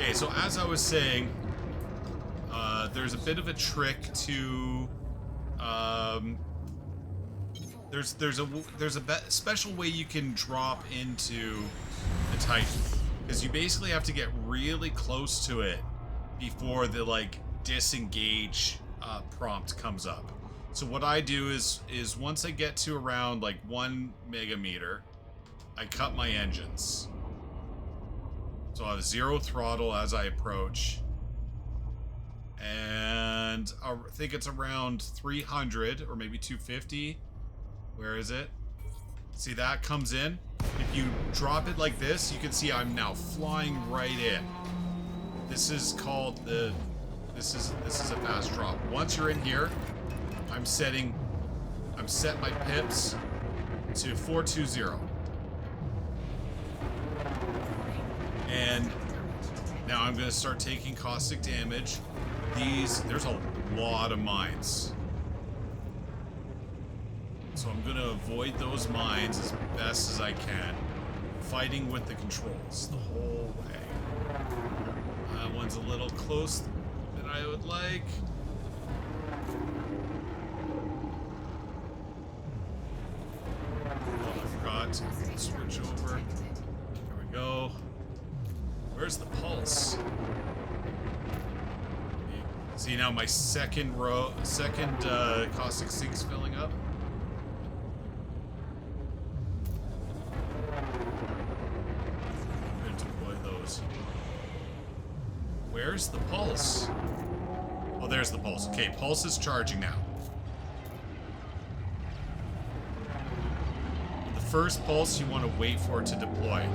Okay, so as I was saying, there's a bit of a trick to there's a special way you can drop into the Titan, because you basically have to get really close to it before the like disengage prompt comes up. So what I do is once I get to around like 1 megameter, I cut my engines. So I have 0 throttle as I approach. And I think it's around 300 or maybe 250. Where is it? See, that comes in. If you drop it like this, you can see I'm now flying right in. This is called the... This is a fast drop. Once you're in here, I'm set my pips to 420. And now I'm going to start taking caustic damage. There's a lot of mines. So I'm going to avoid those mines as best as I can. Fighting with the controls the whole way. That one's a little close than I would like. Oh, I forgot to switch over. There we go. Where's the pulse? See, now my second caustic sink's filling up. I'm gonna deploy those. Where's the pulse? Oh, there's the pulse. Okay, pulse is charging now. The first pulse, you want to wait for it to deploy.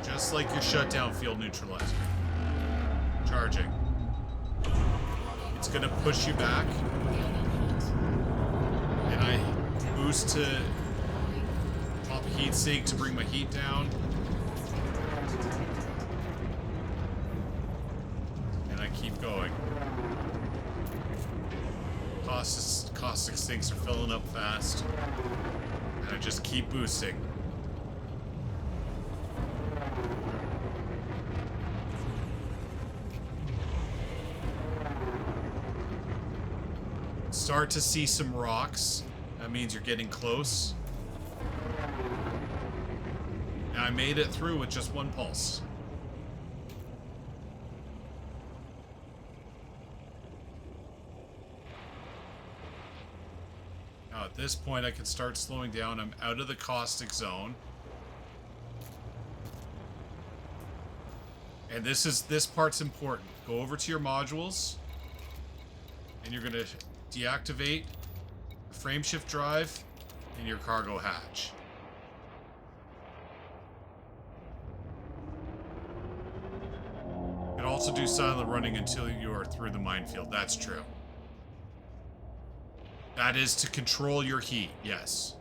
Just like your shutdown field neutralizer. Charging. It's gonna push you back. And I boost to pop a heat sink to bring my heat down. And I keep going. Caustic sinks are filling up fast. And I just keep boosting. Start to see some rocks. That means you're getting close. And I made it through with just one pulse. Now at this point I can start slowing down. I'm out of the caustic zone. And this part's important. Go over to your modules. And you're gonna deactivate the frame shift drive and your cargo hatch. You can also do silent running until you are through the minefield. That's true. That is to control your heat, yes.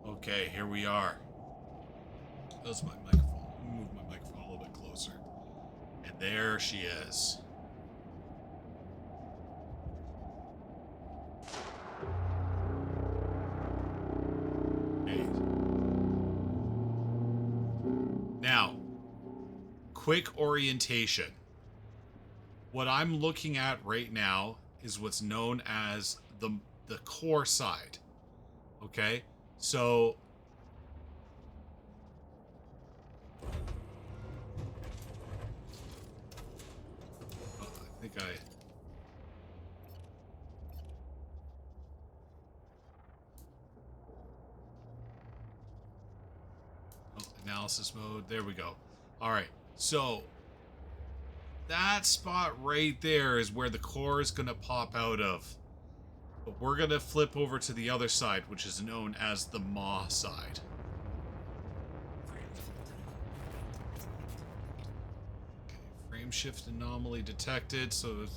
Okay, here we are. That's my microphone. Move my microphone a little bit closer. And there she is. Okay. Now, quick orientation. What I'm looking at right now is what's known as the core side. Okay? So I think analysis mode. There we go. All right. So that spot right there is where the core is going to pop out of. But we're going to flip over to the other side, which is known as the maw side. Okay, frame shift anomaly detected, so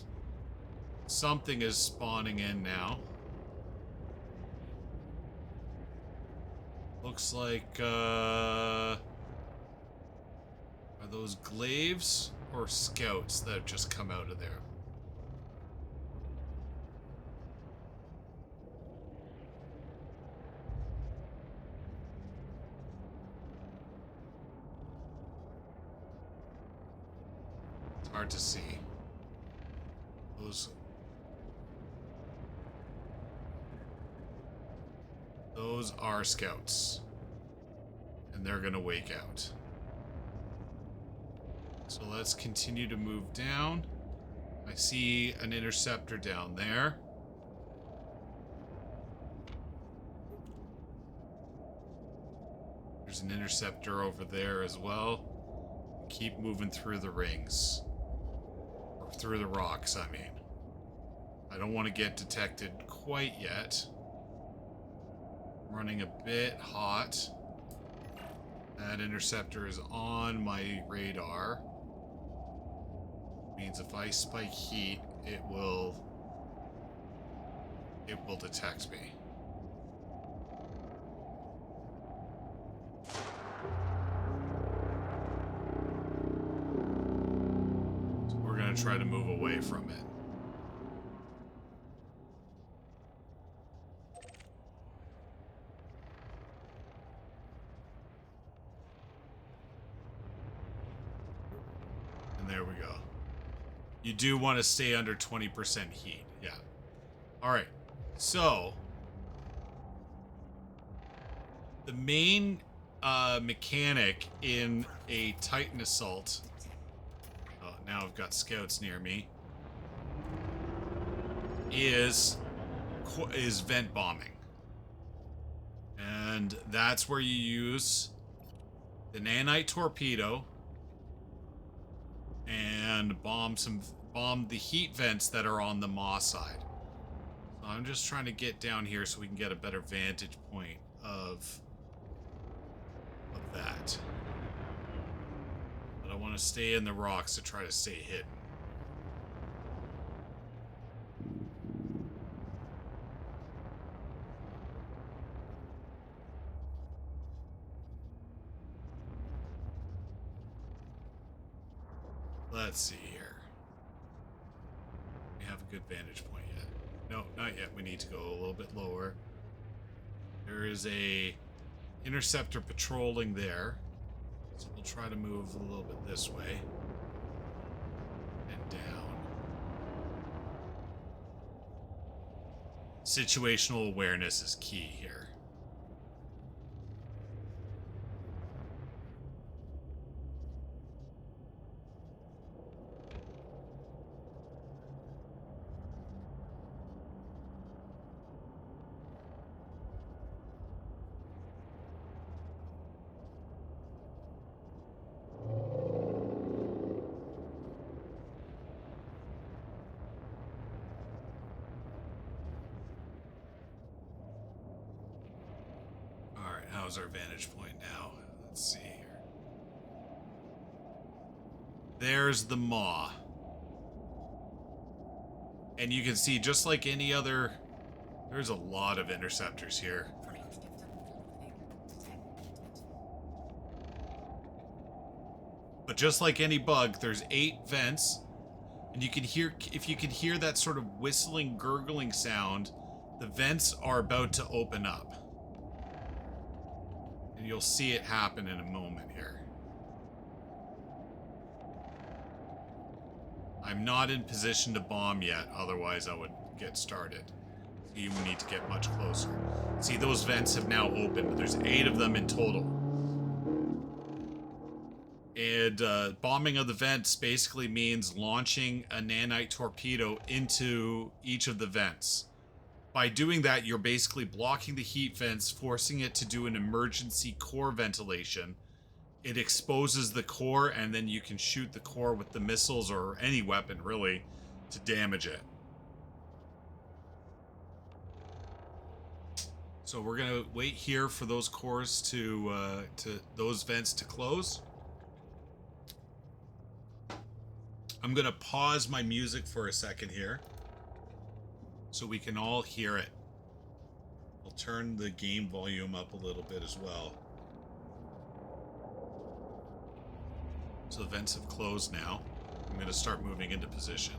something is spawning in now. Looks like, are those glaives? or scouts that have just come out of there? It's hard to see. Those are scouts. And they're gonna wake out. So let's continue to move down. I see an interceptor down there. There's an interceptor over there as well. Keep moving through the rings. Or through the rocks, I mean. I don't want to get detected quite yet. I'm running a bit hot. That interceptor is on my radar. Means if I spike heat, it will detect me. So we're gonna try to move away from it. And there we go. You do want to stay under 20% heat. Yeah. All right. So the main mechanic in a Titan assault. Oh, now I've got scouts near me. Is vent bombing, and that's where you use the nanite torpedo and bomb the heat vents that are on the Maw side. So I'm just trying to get down here so we can get a better vantage point of that. But I want to stay in the rocks to try to stay hidden. Let's see here. We have a good vantage point yet. No, not yet. We need to go a little bit lower. There is a interceptor patrolling there. So we'll try to move a little bit this way. And down. Situational awareness is key here. How's our vantage point now? Let's see here. There's the Maw. And you can see, just like any other... There's a lot of interceptors here. But just like any bug, there's 8 vents. And you can hear... If you can hear that sort of whistling, gurgling sound, the vents are about to open up. And you'll see it happen in a moment here. I'm not in position to bomb yet, otherwise I would get started. So you need to get much closer. See, those vents have now opened. There's 8 of them in total. And bombing of the vents basically means launching a nanite torpedo into each of the vents. By doing that, you're basically blocking the heat vents, forcing it to do an emergency core ventilation. It exposes the core, and then you can shoot the core with the missiles or any weapon, really, to damage it. So we're gonna wait here for those cores to those vents to close. I'm gonna pause my music for a second here, so we can all hear it. I'll turn the game volume up a little bit as well. So the vents have closed now. I'm going to start moving into position.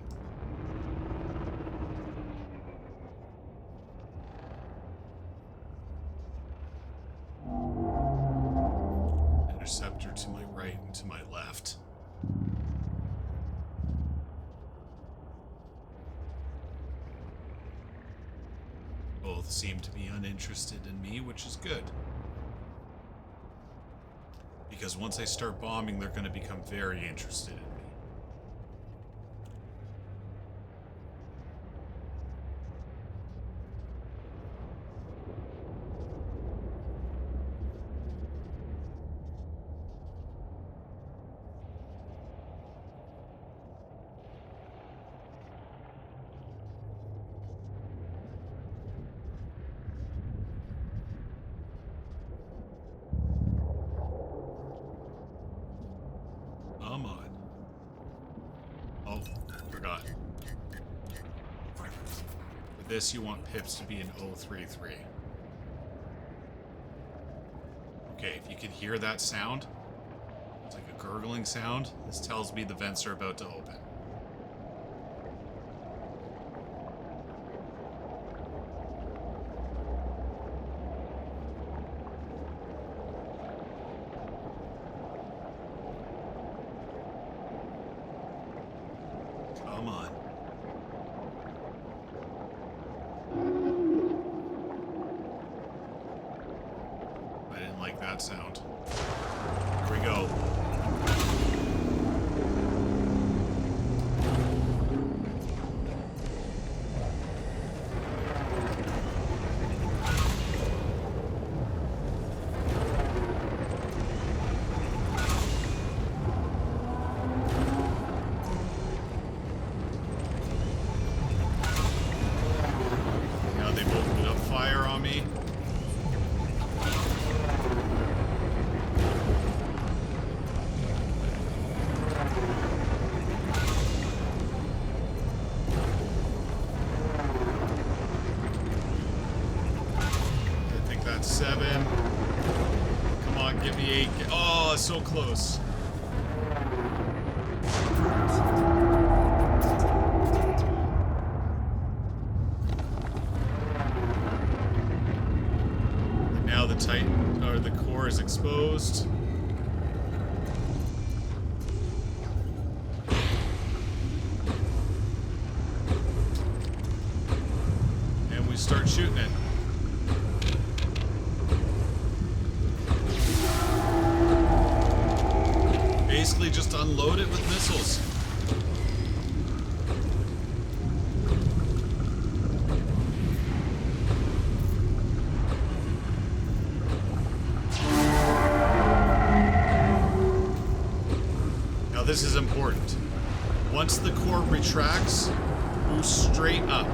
Interceptor to my right and to my left. Both seem to be uninterested in me, which is good. Because once I start bombing, they're going to become very interested in me. Come on. Oh, forgot. For this, you want pips to be an 033. Okay, if you can hear that sound, it's like a gurgling sound. This tells me the vents are about to open. Come on. I didn't like that sound. Here we go. Now they've opened up fire on me. I think that's 7. Come on, give me 8. Oh, so close. Now the Titan, or the core, is exposed. And we start shooting it. Basically just unload it with missiles. Now this is important. Once the core retracts, boost straight up.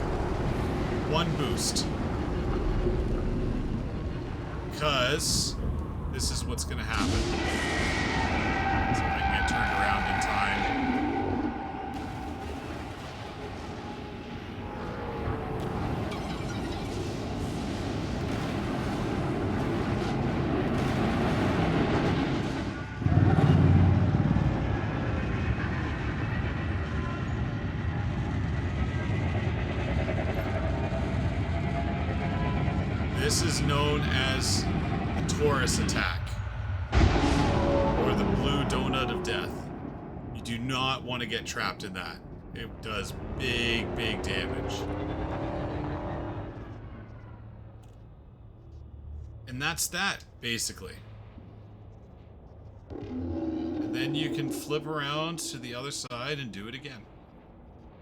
1 boost. Because this is what's going to happen. So I can get turned around in time. This is known as the Taurus attack, or the blue donut of death. You do not want to get trapped in that. It does big, big damage. And that's that, basically. And then you can flip around to the other side and do it again.